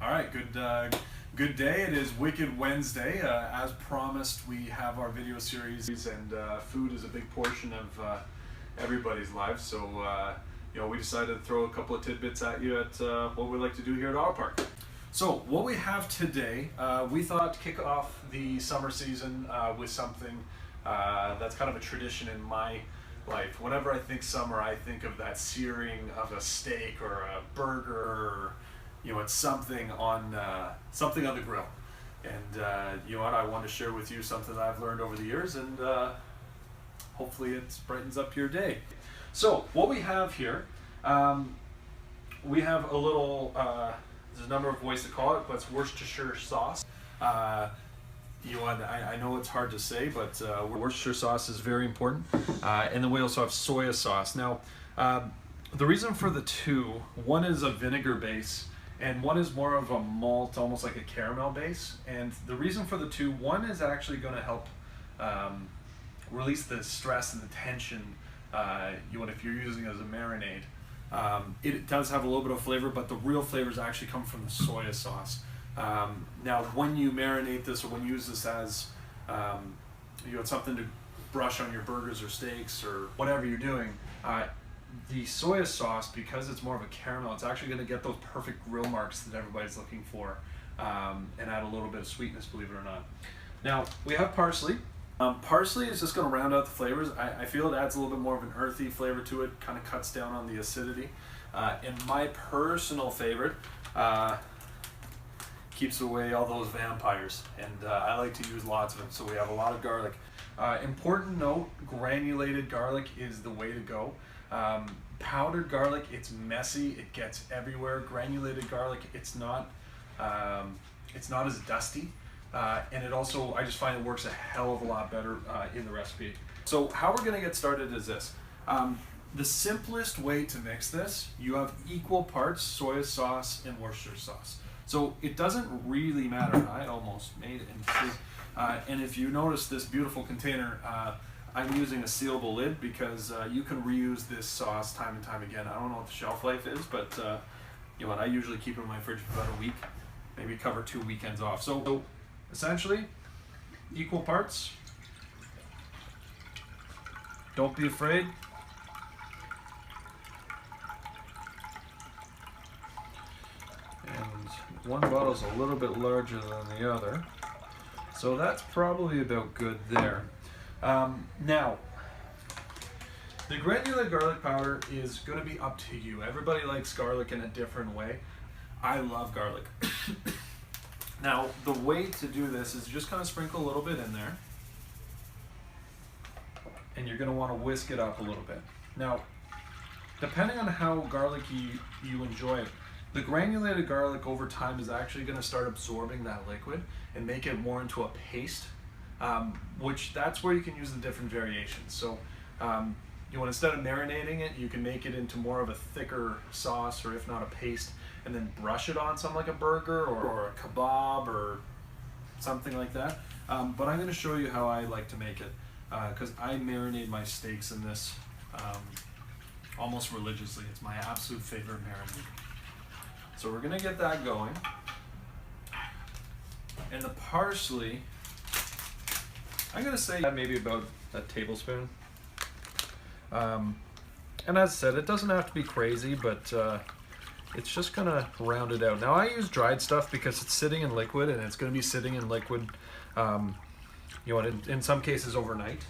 All right, good day. It is Wicked Wednesday. As promised, we have our video series, and food is a big portion of everybody's lives. So, we decided to throw a couple of tidbits at you at what we like to do here at AutoPark. So, what we have today, we thought to kick off the summer season with something that's kind of a tradition in my life. Whenever I think summer, I think of that searing of a steak or a burger, or it's something on the grill. And you know what, I want to share with you something that I've learned over the years, and hopefully it brightens up your day. So what we have here, we have a little, there's a number of ways to call it, but it's Worcestershire sauce. I know it's hard to say, but Worcestershire sauce is very important. And then we also have soya sauce. Now, the reason for the two, one is a vinegar base, and one is more of a malt, almost like a caramel base. And the reason for the two, one is actually going to help release the stress and the tension if you're using it as a marinade. It does have a little bit of flavor, but the real flavors actually come from the soya sauce. Now, when you marinate this, or when you use this as something to brush on your burgers or steaks or whatever you're doing, the soya sauce, because it's more of a caramel, it's actually going to get those perfect grill marks that everybody's looking for, and add a little bit of sweetness, believe it or not. Now, we have parsley. Parsley is just going to round out the flavors. I feel it adds a little bit more of an earthy flavor to it, kind of cuts down on the acidity. And my personal favorite, keeps away all those vampires, and I like to use lots of them. So we have a lot of garlic. Important note, granulated garlic is the way to go. Powdered garlic, it's messy, it gets everywhere. Granulated garlic, it's not as dusty, and it also, I just find it works a hell of a lot better in the recipe. So how we're gonna get started is this. The simplest way to mix this, you have equal parts soy sauce and Worcestershire sauce. So it doesn't really matter. I almost made it in two. And if you notice this beautiful container, I'm using a sealable lid because you can reuse this sauce time and time again. I don't know what the shelf life is, but I usually keep it in my fridge for about a week, maybe cover 2 weekends off. So essentially, equal parts. Don't be afraid. And one bottle's a little bit larger than the other, so that's probably about good there. Now, the granulated garlic powder is going to be up to you. Everybody likes garlic in a different way. I love garlic. Now, the way to do this is just kind of sprinkle a little bit in there, and you're going to want to whisk it up a little bit. Now, depending on how garlicky you enjoy it, the granulated garlic over time is actually going to start absorbing that liquid and make it more into a paste, which that's where you can use the different variations. So instead of marinating it, you can make it into more of a thicker sauce, or if not a paste, and then brush it on something like a burger or a kebab or something like that. But I'm going to show you how I like to make it, because I marinate my steaks in this almost religiously. It's my absolute favorite marinade. So we're gonna get that going. And the parsley, I'm gonna say maybe about a tablespoon. And as I said, it doesn't have to be crazy, but it's just gonna round it out. Now, I use dried stuff because it's sitting in liquid, and it's gonna be sitting in liquid, in some cases overnight.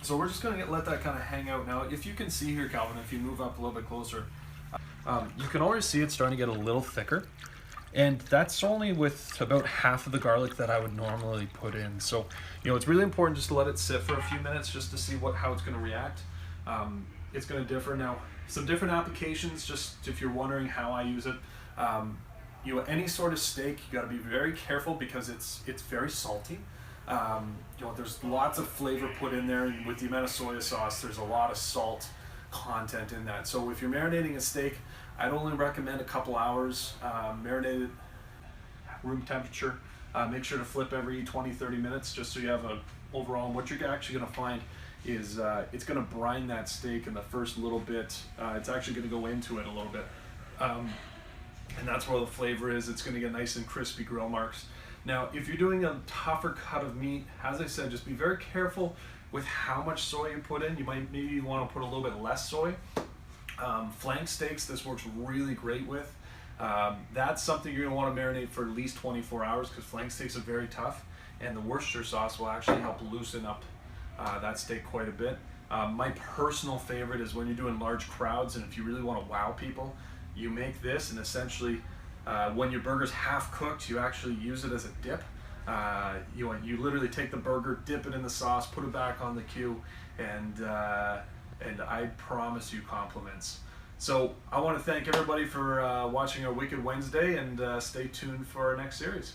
So we're just gonna let that kind of hang out. Now, if you can see here, Calvin, if you move up a little bit closer, you can already see it's starting to get a little thicker, and that's only with about half of the garlic that I would normally put in. So, it's really important just to let it sit for a few minutes just to see how it's going to react. It's going to differ. Now, some different applications, just if you're wondering how I use it, any sort of steak, you got to be very careful because it's very salty. There's lots of flavor put in there, and with the amount of soy sauce, there's a lot of salt content in that. So if you're marinating a steak, I'd only recommend a couple hours, marinated room temperature. Make sure to flip every 20-30 minutes just so you have a overall. And what you're actually going to find is it's going to brine that steak in the first little bit. It's actually going to go into it a little bit. and that's where the flavor is. It's going to get nice and crispy grill marks. Now, if you're doing a tougher cut of meat, as I said, just be very careful with how much soy you put in. You might maybe want to put a little bit less soy. Flank steaks, this works really great with. That's something you're going to want to marinate for at least 24 hours because flank steaks are very tough, and the Worcestershire sauce will actually help loosen up that steak quite a bit. My personal favorite is when you're doing large crowds, and if you really want to wow people, you make this, and essentially when your burger's half cooked, you actually use it as a dip. You literally take the burger, dip it in the sauce, put it back on the queue, and I promise you compliments. So I want to thank everybody for watching our Wicked Wednesday, and stay tuned for our next series.